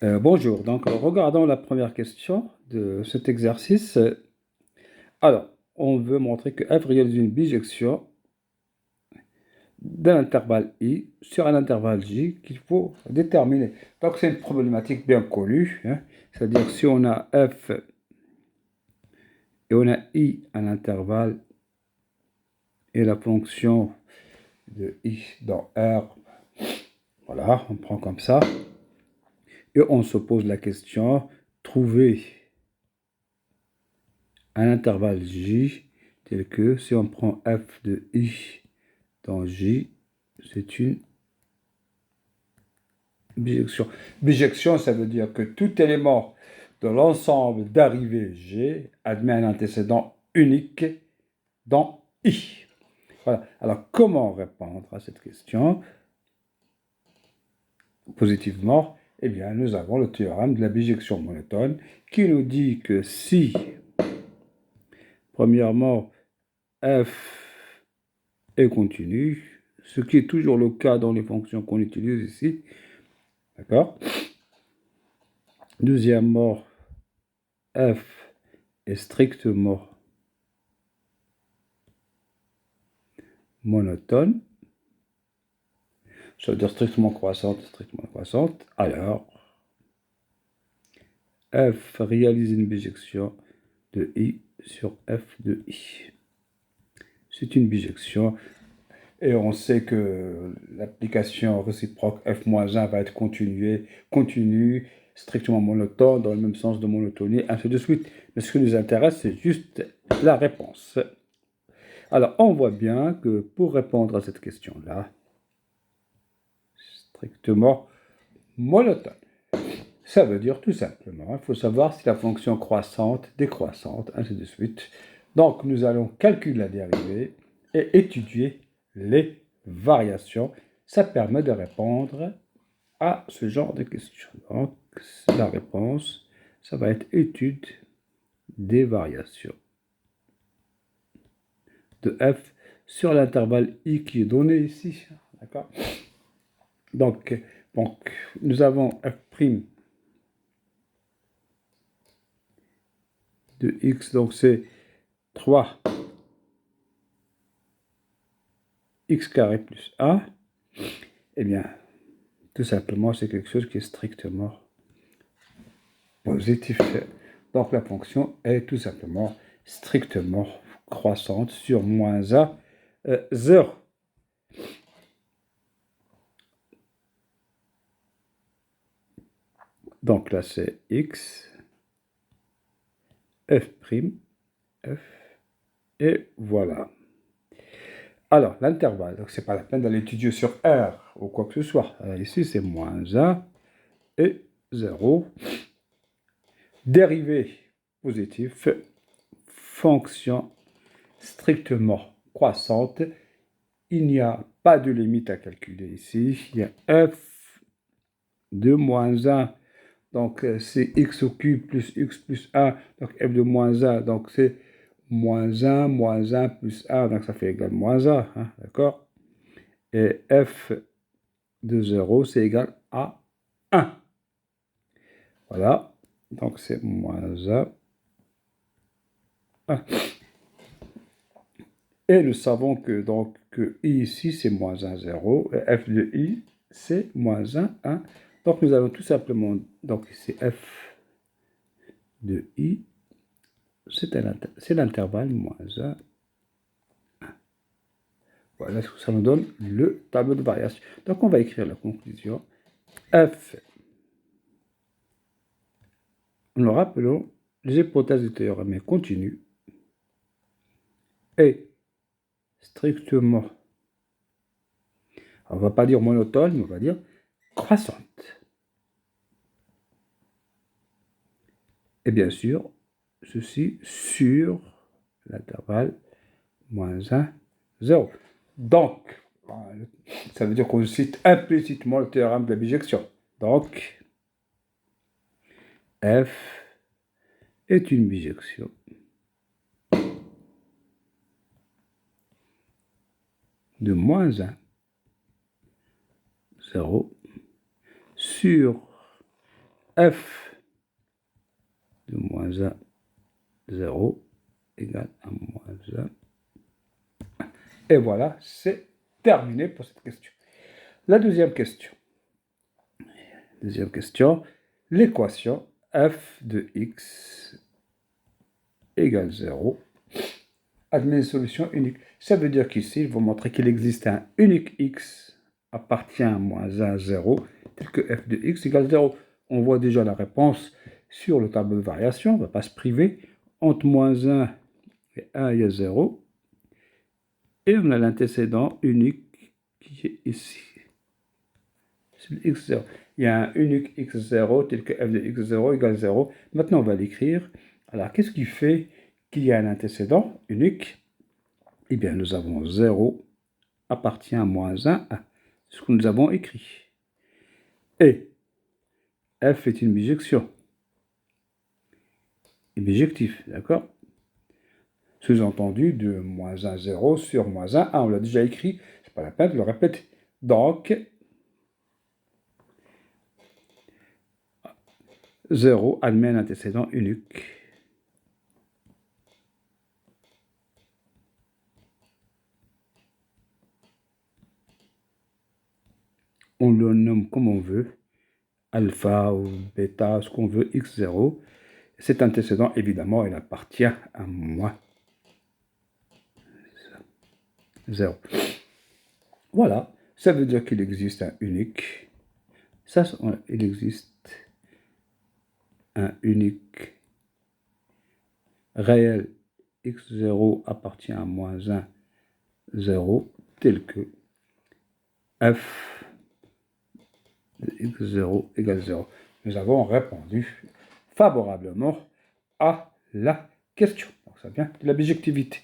Bonjour, donc regardons la première question de cet exercice. Alors, on veut montrer que f réalise une bijection d'un intervalle i sur un intervalle j qu'il faut déterminer. Donc, c'est une problématique bien connue, hein. C'est-à-dire si on a f et on a i à l'intervalle et la fonction de i dans R, voilà, on prend comme ça, et on se pose la question, trouver un intervalle j tel que si on prend f de i dans j, c'est une bijection. Bijection, ça veut dire que tout élément de l'ensemble d'arrivées G admet un antécédent unique dans I. Voilà. Alors, comment répondre à cette question positivement? Eh bien, nous avons le théorème de la bijection monotone qui nous dit que si, premièrement, f est continu, ce qui est toujours le cas dans les fonctions qu'on utilise ici, d'accord? Deuxièmement, f est strictement monotone, ça veut dire strictement croissante, alors f réalise une bijection de i sur f de i. C'est une bijection, et on sait que l'application réciproque f-1 va être continue, strictement monotone, dans le même sens de monotonie, ainsi de suite. Mais ce qui nous intéresse, c'est juste la réponse. Alors, on voit bien que pour répondre à cette question-là, strictement monotone, ça veut dire tout simplement, il faut savoir si la fonction croissante, décroissante, ainsi de suite. Donc, nous allons calculer la dérivée et étudier les variations. Ça permet de répondre à ce genre de questions. Donc, la réponse, ça va être étude des variations de f sur l'intervalle i qui est donné ici. D'accord? Donc, nous avons f' de x, donc c'est 3 x carré plus a. Eh bien, tout simplement, c'est quelque chose qui est strictement positif. Donc, la fonction est tout simplement strictement croissante sur moins a 0. Donc là, c'est x, f', f, et voilà. Alors, l'intervalle, donc c'est pas la peine d'aller étudier sur R ou quoi que ce soit. Ici, c'est moins 1 et 0. Dérivée positive, fonction strictement croissante. Il n'y a pas de limite à calculer ici. Il y a f de moins 1. Donc, c'est x au cube plus x plus 1. Donc, f de moins 1. Donc, c'est moins 1 plus 1. Donc, ça fait égal moins 1. Hein, d'accord? Et f de 0, c'est égal à 1. Voilà. Donc, c'est moins 1. Et nous savons que, donc, que i ici, c'est moins 1, 0. Et f de i, c'est moins 1, 1. Donc, nous allons tout simplement, donc, c'est f de i, c'est l'intervalle moins 1. Voilà ce que ça nous donne le tableau de variation. Donc, on va écrire la conclusion. F, nous rappelons, les hypothèses du théorème continue est strictement, on ne va pas dire monotone, mais on va dire croissante. Et bien sûr, ceci sur l'intervalle moins 1, 0. Donc, ça veut dire qu'on cite implicitement le théorème de la bijection. Donc, f est une bijection de moins 1, 0 sur f de moins 1, 0 égale à moins 1. Et voilà, c'est terminé pour cette question. La deuxième question. Deuxième question. L'équation f de x égale 0 admet une solution unique. Ça veut dire qu'ici, il va montrer qu'il existe un unique x appartient à moins 1, 0, tel que f de x égale 0. On voit déjà la réponse sur le tableau de variation, on ne va pas se priver. Entre moins 1 et 1, il y a 0. Et on a l'antécédent unique qui est ici. C'est le x0. Il y a un unique x0 tel que f de x0 égale 0. Maintenant, on va l'écrire. Alors, qu'est-ce qui fait qu'il y a un antécédent unique? Eh bien, nous avons 0 appartient à moins 1, 1. C'est ce que nous avons écrit. Et f est une bijection. Un bijectif, d'accord? Sous-entendu de moins 1, 0 sur moins 1, 1. On l'a déjà écrit, c'est pas la peine de le répéter. Donc, 0 admet un antécédent unique. On le nomme comme on veut, alpha ou bêta, ce qu'on veut, x0. Cet antécédent, évidemment, il appartient à moins 0. Voilà, ça veut dire qu'il existe un unique. Ça, il existe un unique réel x0 appartient à moins 1, 0, tel que f de x0 égale 0. Nous avons répondu favorablement à la question. Donc ça vient de la bijectivité.